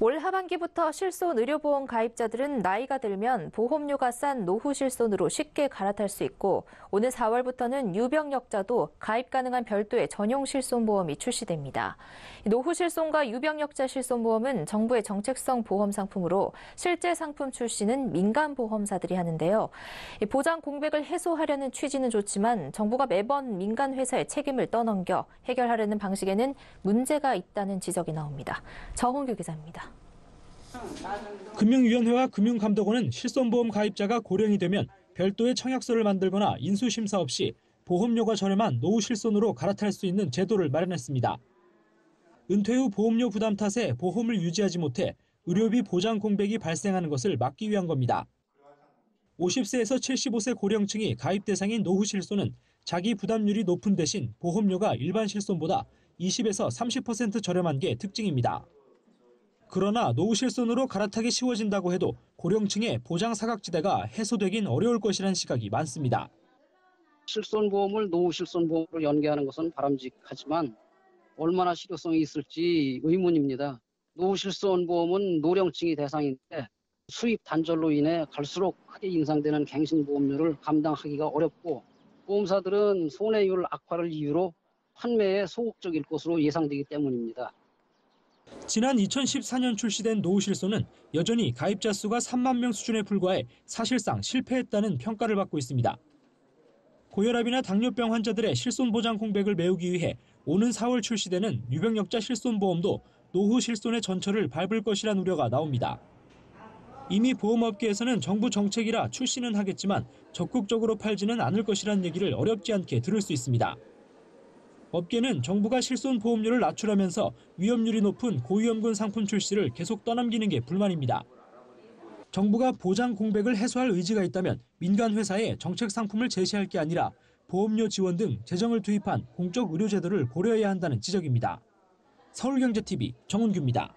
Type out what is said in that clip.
올 하반기부터 실손 의료보험 가입자들은 나이가 들면 보험료가 싼 노후 실손으로 쉽게 갈아탈 수 있고 오는 4월부터는 유병력자도 가입 가능한 별도의 전용 실손보험이 출시됩니다. 노후 실손과 유병력자 실손보험은 정부의 정책성 보험 상품으로 실제 상품 출시는 민간 보험사들이 하는데요. 보장 공백을 해소하려는 취지는 좋지만 정부가 매번 민간 회사의 책임을 떠넘겨 해결하려는 방식에는 문제가 있다는 지적이 나옵니다. 정홍규 기자입니다. 금융위원회와 금융감독원은 실손보험 가입자가 고령이 되면 별도의 청약서를 만들거나 인수심사 없이 보험료가 저렴한 노후 실손으로 갈아탈 수 있는 제도를 마련했습니다. 은퇴 후 보험료 부담 탓에 보험을 유지하지 못해 의료비 보장 공백이 발생하는 것을 막기 위한 겁니다. 50세에서 75세 고령층이 가입 대상인 노후 실손은 자기 부담률이 높은 대신 보험료가 일반 실손보다 20에서 30% 저렴한 게 특징입니다. 그러나 노후 실손으로 갈아타기 쉬워진다고 해도 고령층의 보장 사각지대가 해소되긴 어려울 것이라는 시각이 많습니다. 실손보험을 노후 실손보험으로 연계하는 것은 바람직하지만 얼마나 실효성이 있을지 의문입니다. 노후 실손보험은 노령층이 대상인데 수입 단절로 인해 갈수록 크게 인상되는 갱신보험료를 감당하기가 어렵고 보험사들은 손해율 악화를 이유로 판매에 소극적일 것으로 예상되기 때문입니다. 지난 2014년 출시된 노후 실손은 여전히 가입자 수가 3만 명 수준에 불과해 사실상 실패했다는 평가를 받고 있습니다. 고혈압이나 당뇨병 환자들의 실손 보장 공백을 메우기 위해 오는 4월 출시되는 유병력자 실손보험도 노후 실손의 전철을 밟을 것이란 우려가 나옵니다. 이미 보험업계에서는 정부 정책이라 출시는 하겠지만 적극적으로 팔지는 않을 것이란 얘기를 어렵지 않게 들을 수 있습니다. 업계는 정부가 실손 보험료를 낮추라면서 위험률이 높은 고위험군 상품 출시를 계속 떠넘기는 게 불만입니다. 정부가 보장 공백을 해소할 의지가 있다면 민간 회사에 정책 상품을 제시할 게 아니라 보험료 지원 등 재정을 투입한 공적 의료 제도를 고려해야 한다는 지적입니다. 서울경제TV 정은규입니다.